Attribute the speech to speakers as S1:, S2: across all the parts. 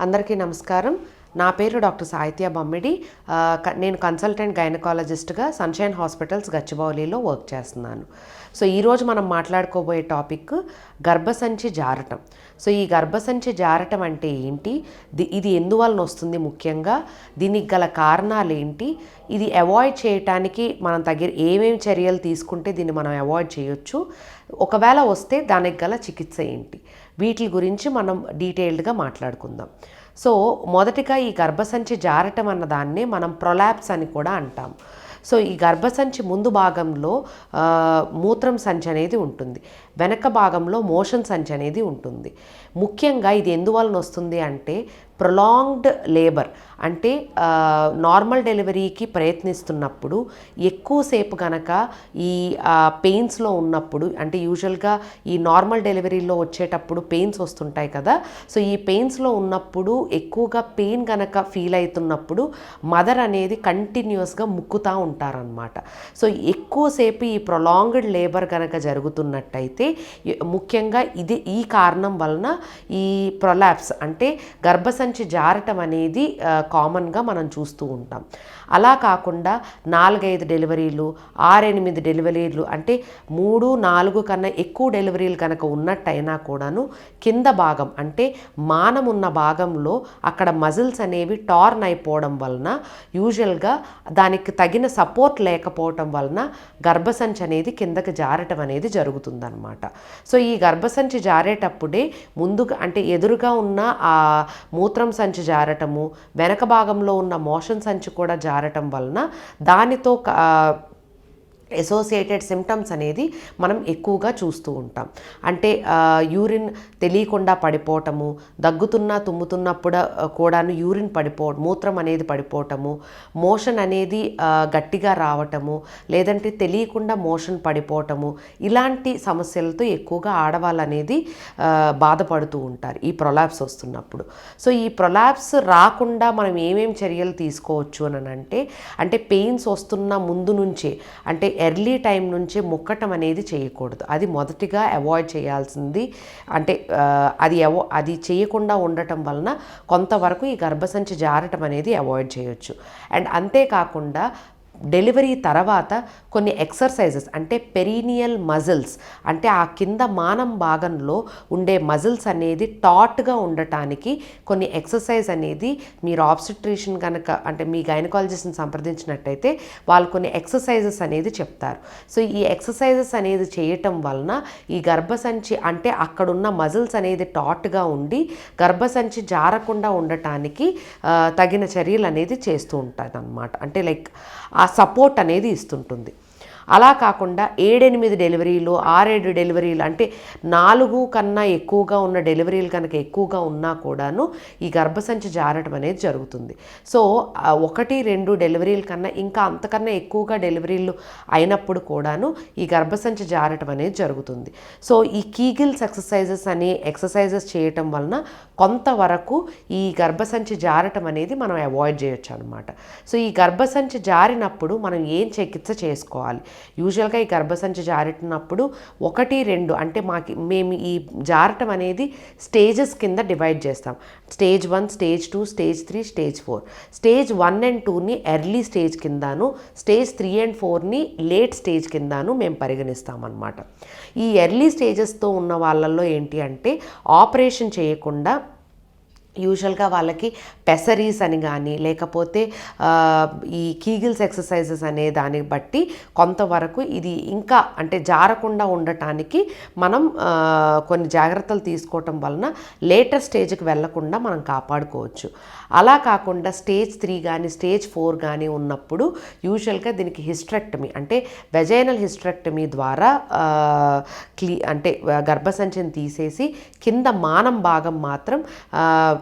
S1: అందరికీ నమస్కారం. నా పేరు డాక్టర్ సాహిత్య బమ్మిడి. నేను కన్సల్టెంట్ గైనకాలజిస్ట్గా సన్షైన్ హాస్పిటల్స్ గచ్చిబౌలిలో వర్క్ చేస్తున్నాను. సో ఈరోజు మనం మాట్లాడుకోబోయే టాపిక్ గర్భసంచి జారటం. సో ఈ గర్భసంచి జారటం అంటే ఏంటి, ఇది ఎందువలన వస్తుంది, ముఖ్యంగా దీనికి గల కారణాలు ఏంటి, ఇది అవాయిడ్ చేయటానికి మనం ఏమేమి చర్యలు తీసుకుంటే దీన్ని మనం అవాయిడ్ చేయొచ్చు, ఒకవేళ వస్తే దానికి గల చికిత్స ఏంటి, వీటి గురించి మనం డీటెయిల్డ్గా మాట్లాడుకుందాం. సో మొదటిగా ఈ గర్భసంచి జారటం అన్న దాన్నే మనం ప్రొలాప్స్ అని కూడా అంటాం. సో ఈ గర్భసంచి ముందు భాగంలో మూత్రం సంచి అనేది ఉంటుంది, వెనక భాగంలో మోషన్ సంచి అనేది ఉంటుంది. ముఖ్యంగా ఇది ఎందువలన వస్తుంది అంటే ప్రొలాంగ్డ్ లేబర్, అంటే నార్మల్ డెలివరీకి ప్రయత్నిస్తున్నప్పుడు ఎక్కువసేపు కనుక ఈ పెయిన్స్లో ఉన్నప్పుడు, అంటే యూజువల్గా ఈ నార్మల్ డెలివరీలో వచ్చేటప్పుడు పెయిన్స్ వస్తుంటాయి కదా. సో ఈ పెయిన్స్లో ఉన్నప్పుడు ఎక్కువగా పెయిన్ కనుక ఫీల్ అవుతున్నప్పుడు మదర్ అనేది కంటిన్యూస్గా ముక్కుతూ ఉంటారనమాట. సో ఎక్కువసేపు ఈ ప్రొలాంగ్డ్ లేబర్ కనుక జరుగుతున్నట్టయితే ముఖ్యంగా ఈ కారణం వలన ఈ ప్రొలాప్స్ అంటే గర్భసంచి జారటం అనేది కామన్గా మనం చూస్తూ ఉంటాం. అలా కాకుండా 4-5 డెలివరీలు, 6-8 డెలివరీలు, అంటే 3-4 కన్నా ఎక్కువ డెలివరీలు కనుక ఉన్నట్టయినా కూడాను కింద భాగం అంటే మానం ఉన్న భాగంలో అక్కడ మజిల్స్ అనేవి టార్న్ అయిపోవడం వలన, యూజువల్గా దానికి తగిన సపోర్ట్ లేకపోవటం వలన గర్భసంచి అనేది కిందకి జారటం అనేది జరుగుతుందన్నమాట. సో ఈ గర్భసంచి జారేటప్పుడే ముందుగా అంటే ఎదురుగా ఉన్న ఆ మూత్రం సంచి జారటము, వెనక భాగంలో ఉన్న మోషన్ సంచి కూడా జారటం వలన దానితో అసోసియేటెడ్ సిమ్టమ్స్ అనేది మనం ఎక్కువగా చూస్తూ ఉంటాం. అంటే యూరిన్ తెలియకుండా పడిపోవటము, దగ్గుతున్నా తుమ్ముతున్నప్పుడు కూడాను యూరిన్ మూత్రం అనేది పడిపోవటము, మోషన్ అనేది గట్టిగా రావటము, లేదంటే తెలియకుండా మోషన్ పడిపోవటము, ఇలాంటి సమస్యలతో ఎక్కువగా ఆడవాళ్ళు అనేది బాధపడుతూ ఉంటారు ఈ ప్రొలాప్స్ వస్తున్నప్పుడు. సో ఈ ప్రొలాప్స్ రాకుండా మనం ఏమేమి చర్యలు తీసుకోవచ్చు అని అంటే పెయిన్స్ వస్తున్న ముందు నుంచే, అంటే ఎర్లీ టైం నుంచే మొక్కటం అనేది చేయకూడదు. అది మొదటిగా అవాయిడ్ చేయాల్సింది. అంటే అది చేయకుండా ఉండటం వలన కొంతవరకు ఈ గర్భసంచి జారటం అనేది అవాయిడ్ చేయొచ్చు. అండ్ అంతేకాకుండా డెలివరీ తర్వాత కొన్ని ఎక్సర్సైజెస్, అంటే పెరీనియల్ మజిల్స్, అంటే ఆ కింద మానం భాగంలో ఉండే మజిల్స్ అనేది టాట్గా ఉండటానికి కొన్ని ఎక్సర్సైజ్ అనేది మీరు ఆబ్స్టెట్రిషియన్ కనుక అంటే మీ గైనకాలజిస్ట్ని సంప్రదించినట్టయితే వాళ్ళు కొన్ని ఎక్సర్సైజెస్ అనేది చెప్తారు. సో ఈ ఎక్సర్సైజెస్ అనేది చేయటం వలన ఈ గర్భసంచి అంటే అక్కడున్న మజిల్స్ అనేది టాట్గా ఉండి గర్భసంచి జారకుండా ఉండటానికి తగిన చర్యలు అనేది చేస్తూ ఉంటుంది అన్నమాట. అంటే లైక్ ఆ సపోర్ట్ అనేది ఇస్తుంటుంది. అలా కాకుండా 7-8 డెలివరీలు, 6-7 డెలివరీలు, అంటే 4 కన్నా ఎక్కువగా ఉన్న డెలివరీలు కనుక ఎక్కువగా ఉన్నా కూడాను ఈ గర్భసంచి జారటం అనేది జరుగుతుంది. సో 1-2 డెలివరీల కన్నా ఇంకా అంతకన్నా ఎక్కువగా డెలివరీలు అయినప్పుడు కూడాను ఈ గర్భసంచి జారటం అనేది జరుగుతుంది. సో ఈ కీగిల్స్ ఎక్సర్సైజెస్ చేయటం వలన కొంతవరకు ఈ గర్భసంచి జారటం అనేది మనం అవాయిడ్ చేయొచ్చు అనమాట. సో ఈ గర్భసంచి జారినప్పుడు మనం ఏం చికిత్స చేసుకోవాలి? యూజువల్గా ఈ గర్భసంచి జారినప్పుడు 1-2 అంటే మేము ఈ జారటం అనేది స్టేజెస్ కింద డివైడ్ చేస్తాం. Stage 1, stage 2, stage 3, stage 4. Stage 1 and 2ని ఎర్లీ స్టేజ్ కిందను, స్టేజ్ 3 and 4ని లేట్ స్టేజ్ కిందను మేము పరిగణిస్తామన్నమాట. ఈ ఎర్లీ స్టేజెస్తో ఉన్న వాళ్ళల్లో ఏంటి అంటే ఆపరేషన్ చేయకుండా యూజువల్గా వాళ్ళకి పెసరీస్ అని కానీ లేకపోతే ఈ కీగిల్స్ ఎక్సర్సైజెస్ అనే దాన్ని బట్టి కొంతవరకు ఇది ఇంకా అంటే జారకుండా ఉండటానికి మనం కొన్ని జాగ్రత్తలు తీసుకోవటం వలన లేటర్ స్టేజ్కి వెళ్లకుండా మనం కాపాడుకోవచ్చు. అలా కాకుండా స్టేజ్ 3 కానీ స్టేజ్ 4 కానీ ఉన్నప్పుడు యూజువల్గా దీనికి హిస్టరెక్టమీ అంటే వెజైనల్ హిస్టరెక్టమీ ద్వారా అంటే గర్భసంచిని తీసేసి కింద మానం భాగం మాత్రం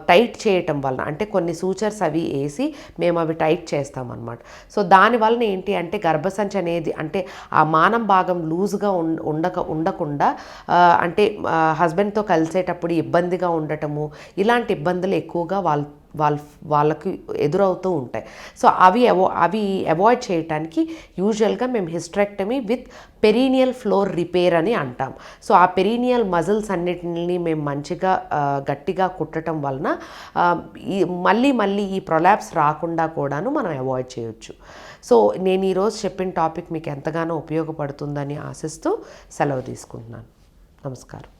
S1: టైట్ చేయటం వలన, అంటే కొన్ని సూచర్స్ అవి వేసి మేము అవి టైట్ చేస్తామన్నమాట. సో దానివలన ఏంటి అంటే గర్భసంచి అనేది అంటే ఆ మానం భాగం లూజ్గా ఉండకుండా అంటే హస్బెండ్తో కలిసేటప్పుడు ఇబ్బందిగా ఉండటము, ఇలాంటి ఇబ్బందులు ఎక్కువగా వాళ్ళకి ఎదురవుతూ ఉంటాయి. సో అవి అవాయిడ్ చేయడానికి యూజువల్గా మేము hysterectomy with perennial floor repair అని అంటాం. సో ఆ పెరీనియల్ మజిల్స్ అన్నిటిని మేము మంచిగా గట్టిగా కుట్టడం వలన మళ్ళీ ఈ ప్రొలాప్స్ రాకుండా కూడాను మనం అవాయిడ్ చేయొచ్చు. సో నేను ఈరోజు చెప్పిన టాపిక్ మీకు ఎంతగానో ఉపయోగపడుతుందని ఆశిస్తూ సెలవు తీసుకుంటున్నాను. నమస్కారం.